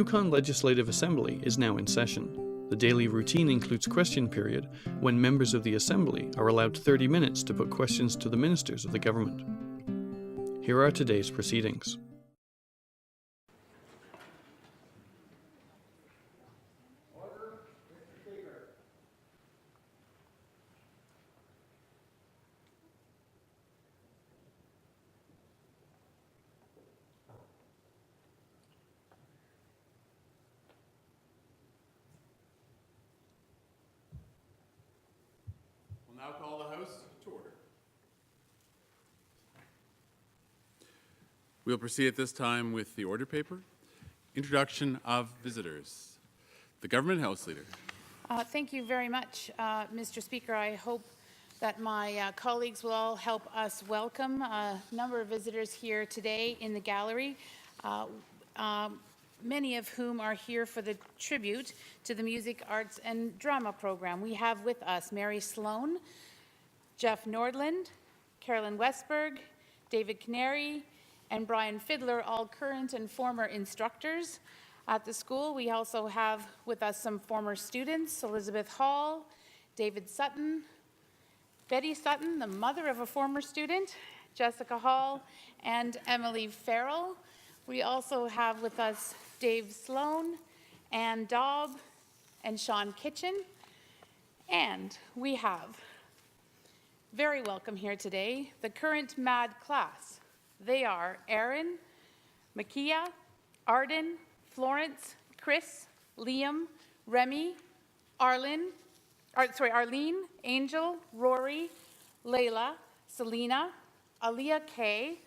Yukon Legislative Assembly is now in session. The daily routine includes question period, when members of the Assembly are allowed 30 minutes to put questions to the ministers of the government. Here are today's proceedings. Now call the House to order. We'll proceed at this time with the order paper. Introduction of visitors. The Government House Leader. Thank you very much, Mr. Speaker. I hope that my colleagues will all help us welcome a number of visitors here today in the gallery. Many of whom are here for the tribute to the Music, Arts and Drama program. We have with us Mary Sloan, Jeff Nordland, Carolyn Westberg, David Canary, and Brian Fiddler, all current and former instructors at the school. We also have with us some former students, Elizabeth Hall, David Sutton, Betty Sutton, the mother of a former student, Jessica Hall, and Emily Farrell. We also have with us Dave Sloan, Ann Daub, and Sean Kitchen. And we have, very welcome here today, the current MAD class. They are Aaron, Makia, Arden, Florence, Chris, Liam, Remy, Arlene, Angel, Rory, Layla, Selena, Aaliyah Kay,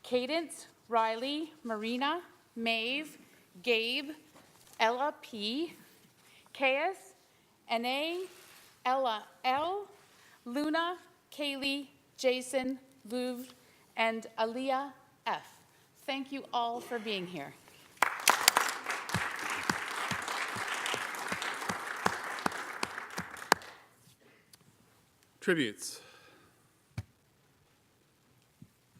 Cadence, Riley, Marina, Maeve, Gabe, Ella P, Caius, Anae, Ella L, Luna, Kaylee, Jason, Louvre, and Aaliyah F. Thank you all for being here. Tributes.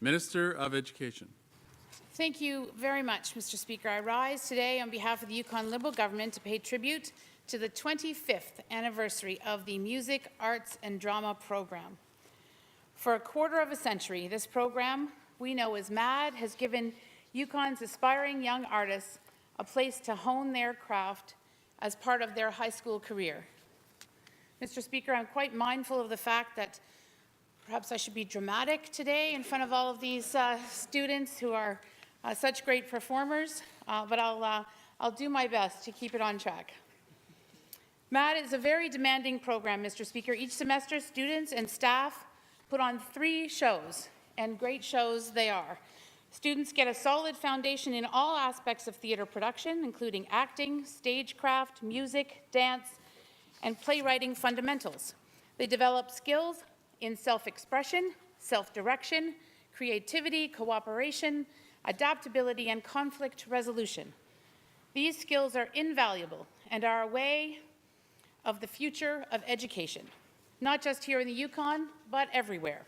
Minister of Education. Thank you very much, Mr. Speaker. I rise today on behalf of the Yukon Liberal Government to pay tribute to the 25th anniversary of the Music, Arts and Drama program. For a quarter of a century, this program, we know as MAD, has given Yukon's aspiring young artists a place to hone their craft as part of their high school career. Mr. Speaker, I'm quite mindful of the fact that perhaps I should be dramatic today in front of all of these students who are such great performers, but I'll do my best to keep it on track. MAD is a very demanding program, Mr. Speaker. Each semester, students and staff put on 3 shows, and great shows they are. Students get a solid foundation in all aspects of theatre production, including acting, stagecraft, music, dance, and playwriting fundamentals. They develop skills in self-expression, self-direction, creativity, cooperation, adaptability, and conflict resolution. These skills are invaluable and are a way of the future of education, not just here in the Yukon, but everywhere.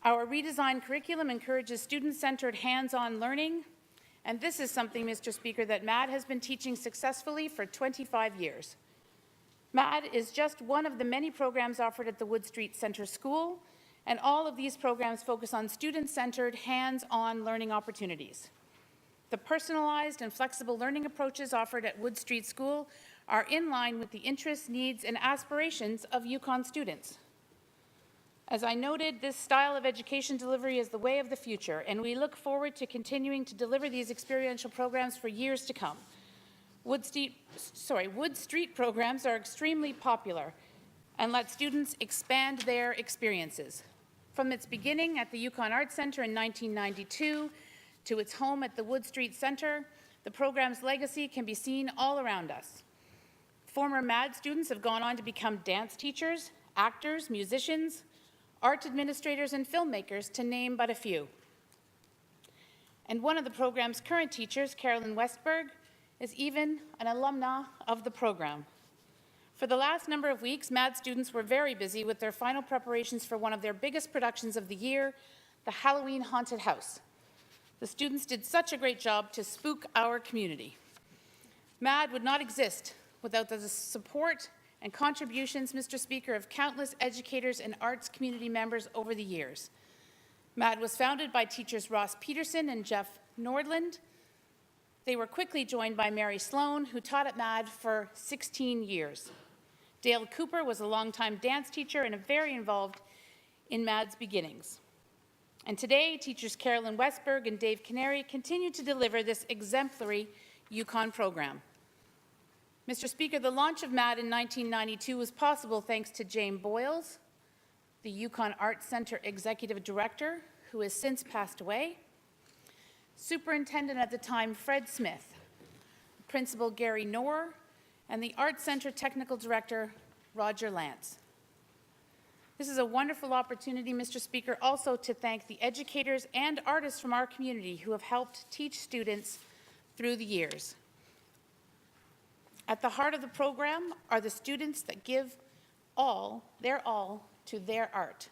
Our redesigned curriculum encourages student-centered hands-on learning, and this is something, Mr. Speaker, that MAD has been teaching successfully for 25 years. MAD is just one of the many programs offered at the Wood Street Centre School, and all of these programs focus on student-centered, hands-on learning opportunities. The personalized and flexible learning approaches offered at Wood Street School are in line with the interests, needs, and aspirations of Yukon students. As I noted, this style of education delivery is the way of the future, and we look forward to continuing to deliver these experiential programs for years to come. Wood Street programs are extremely popular and let students expand their experiences. From its beginning at the Yukon Arts Centre in 1992 to its home at the Wood Street Centre, the program's legacy can be seen all around us. Former MAD students have gone on to become dance teachers, actors, musicians, art administrators, and filmmakers, to name but a few. And one of the program's current teachers, Carolyn Westberg, is even an alumna of the program. For the last number of weeks, MAD students were very busy with their final preparations for one of their biggest productions of the year, the Halloween Haunted House. The students did such a great job to spook our community. MAD would not exist without the support and contributions, Mr. Speaker, of countless educators and arts community members over the years. MAD was founded by teachers Ross Peterson and Jeff Nordland. They were quickly joined by Mary Sloan, who taught at MAD for 16 years. Dale Cooper was a longtime dance teacher and very involved in MAD's beginnings. And today, teachers Carolyn Westberg and Dave Canary continue to deliver this exemplary Yukon program. Mr. Speaker, the launch of MAD in 1992 was possible thanks to Jane Boyles, the Yukon Arts Centre Executive Director, who has since passed away, Superintendent at the time Fred Smith, Principal Gary Knorr, and the Arts Centre Technical Director Roger Lance. This is a wonderful opportunity, Mr. Speaker, also to thank the educators and artists from our community who have helped teach students through the years. At the heart of the program are the students that give their all to their art.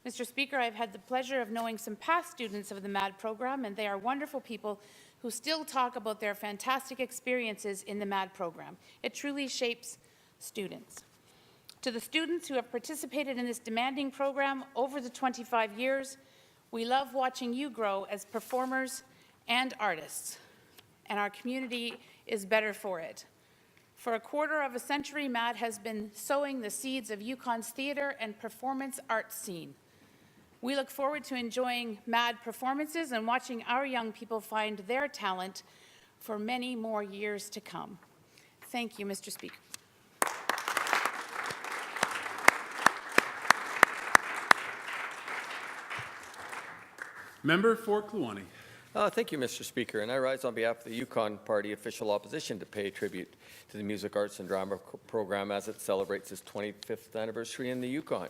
Mr. Speaker, I've had the pleasure of knowing some past students of the MAD program, and they are wonderful people who still talk about their fantastic experiences in the MAD program. It truly shapes students. To the students who have participated in this demanding program over the 25 years, we love watching you grow as performers and artists, and our community is better for it. For a quarter of a century, MAD has been sowing the seeds of Yukon's theatre and performance arts scene. We look forward to enjoying MAD performances and watching our young people find their talent for many more years to come. Thank you, Mr. Speaker. Member for Kluane. Thank you, Mr. Speaker, and I rise on behalf of the Yukon Party official opposition to pay tribute to the Music, Arts and Drama program as it celebrates its 25th anniversary in the Yukon.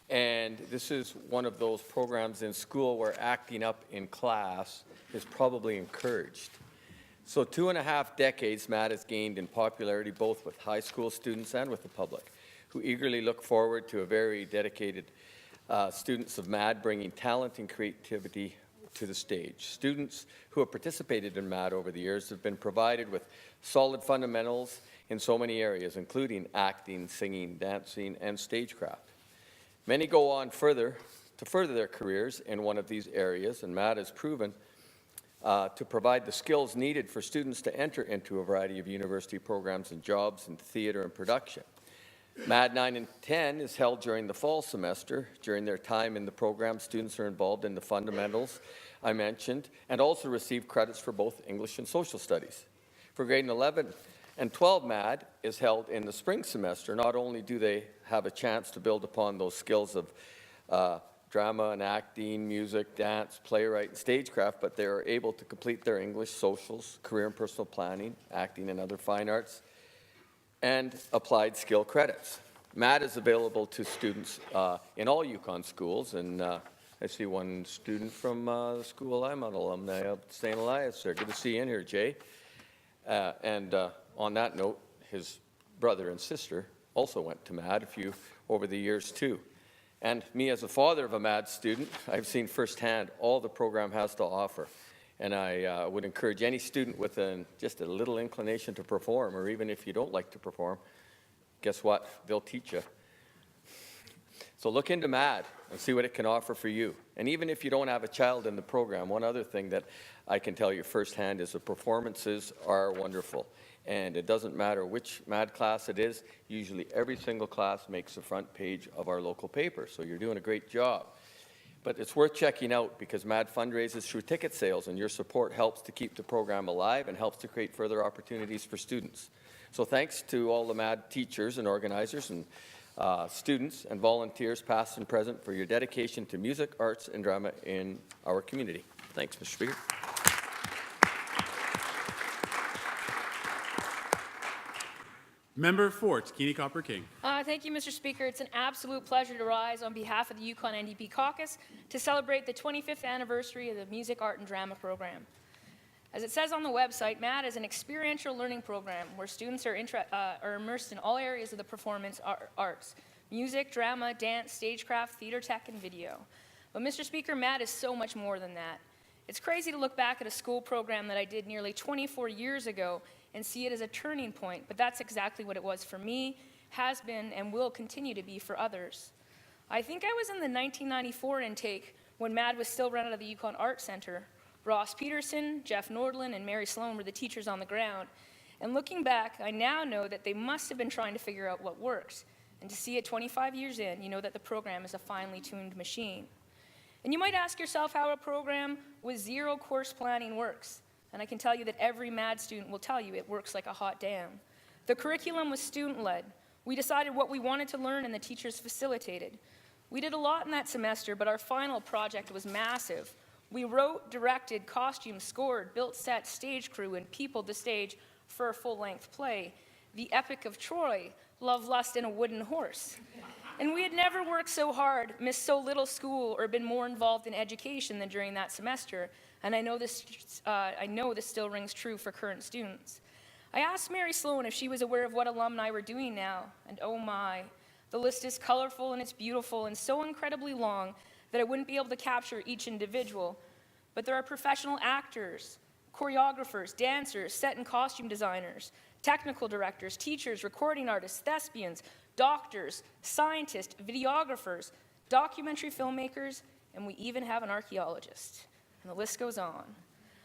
And this is one of those programs in school where acting up in class is probably encouraged. So 2.5 decades MAD has gained in popularity both with high school students and with the public, who eagerly look forward to a very dedicated students of MAD bringing talent and creativity to the stage. Students who have participated in MAD over the years have been provided with solid fundamentals in so many areas, including acting, singing, dancing, and stagecraft. Many go on to further their careers in one of these areas, and MAD has proven to provide the skills needed for students to enter into a variety of university programs and jobs in theatre and production. MAD 9 and 10 is held during the fall semester. During their time in the program, students are involved in the fundamentals I mentioned and also receive credits for both English and social studies. For grade 11 and 12 MAD is held in the spring semester. Not only do they have a chance to build upon those skills of drama and acting, music, dance, playwright, and stagecraft, but they are able to complete their English, socials, career and personal planning, acting, and other fine arts, and applied skill credits. MAD is available to students in all Yukon schools, and I see one student from the school I'm an alumni of, St. Elias there. Good to see you in here, Jay. And on that note, his brother and sister also went to MAD over the years too. And me as a father of a MAD student, I've seen firsthand all the program has to offer. And I would encourage any student with just a little inclination to perform, or even if you don't like to perform, guess what? They'll teach you. So look into MAD and see what it can offer for you. And even if you don't have a child in the program, one other thing that I can tell you firsthand is the performances are wonderful. And it doesn't matter which MAD class it is, usually every single class makes the front page of our local paper. So you're doing a great job. But it's worth checking out because MAD fundraises through ticket sales, and your support helps to keep the program alive and helps to create further opportunities for students. So thanks to all the MAD teachers and organizers and students and volunteers, past and present, for your dedication to music, arts, and drama in our community. Thanks, Mr. Speaker. Member for Takini Copper King. Thank you, Mr. Speaker. It's an absolute pleasure to rise on behalf of the Yukon NDP caucus to celebrate the 25th anniversary of the Music, Art and Drama program. As it says on the website, MAD is an experiential learning program where students are immersed in all areas of the performance arts: music, drama, dance, stagecraft, theatre tech, and video. But Mr. Speaker, MAD is so much more than that. It's crazy to look back at a school program that I did nearly 24 years ago and see it as a turning point, but that's exactly what it was for me, has been, and will continue to be for others. I think I was in the 1994 intake when MAD was still run out of the Yukon Art Center. Ross Peterson, Jeff Nordland, and Mary Sloan were the teachers on the ground. And looking back, I now know that they must have been trying to figure out what works. And to see it 25 years in, you know that the program is a finely tuned machine. And you might ask yourself how a program with zero course planning works. And I can tell you that every MAD student will tell you it works like a hot damn. The curriculum was student-led. We decided what we wanted to learn and the teachers facilitated. We did a lot in that semester, but our final project was massive. We wrote, directed, costumed, scored, built sets, stage crew, and peopled the stage for a full-length play, The Epic of Troy, Love, Lust, and a Wooden Horse. And we had never worked so hard, missed so little school, or been more involved in education than during that semester, and I know this still rings true for current students. I asked Mary Sloan if she was aware of what alumni were doing now, and oh my, the list is colorful and it's beautiful and so incredibly long that I wouldn't be able to capture each individual. But there are professional actors, choreographers, dancers, set and costume designers, technical directors, teachers, recording artists, thespians, doctors, scientists, videographers, documentary filmmakers, and we even have an archaeologist. And the list goes on.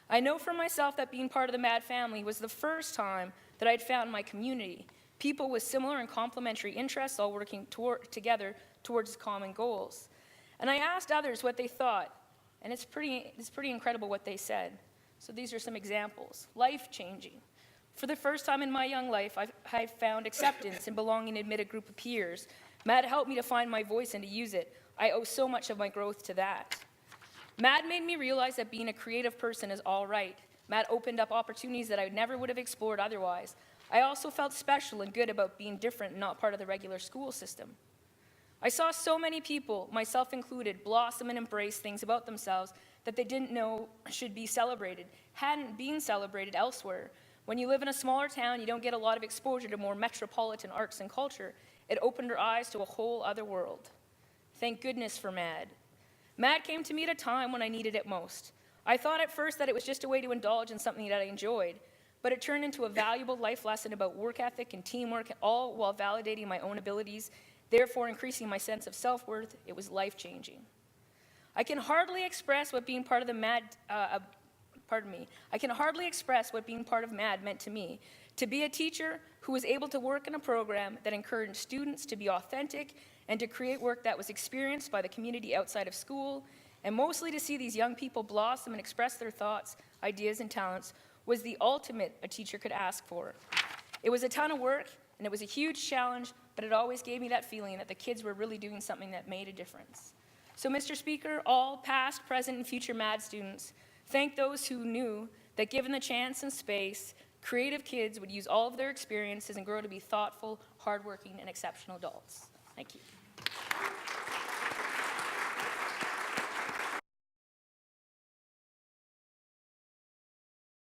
I know for myself that being part of the MAD family was the first time that I'd found my community, people with similar and complementary interests all working together towards common goals. And I asked others what they thought, and it's pretty incredible what they said. So these are some examples. Life-changing. For the first time in my young life, I've found acceptance and belonging amid a group of peers. MAD helped me to find my voice and to use it. I owe so much of my growth to that. MAD made me realize that being a creative person is all right. MAD opened up opportunities that I never would have explored otherwise. I also felt special and good about being different and not part of the regular school system. I saw so many people, myself included, blossom and embrace things about themselves that they didn't know should be celebrated, hadn't been celebrated elsewhere. When you live in a smaller town, you don't get a lot of exposure to more metropolitan arts and culture. It opened our eyes to a whole other world. Thank goodness for MAD. MAD came to me at a time when I needed it most. I thought at first that it was just a way to indulge in something that I enjoyed, but it turned into a valuable life lesson about work ethic and teamwork, all while validating my own abilities, therefore increasing my sense of self-worth. It was life-changing. I can hardly express what being part of the MAD, I can hardly express what being part of MAD meant to me. To be a teacher who was able to work in a program that encouraged students to be authentic and to create work that was experienced by the community outside of school, and mostly to see these young people blossom and express their thoughts, ideas, and talents was the ultimate a teacher could ask for. It was a ton of work, and it was a huge challenge, but it always gave me that feeling that the kids were really doing something that made a difference. So, Mr. Speaker, all past, present, and future MAD students, thank those who knew that given the chance and space, creative kids would use all of their experiences and grow to be thoughtful, hardworking, and exceptional adults. Thank you.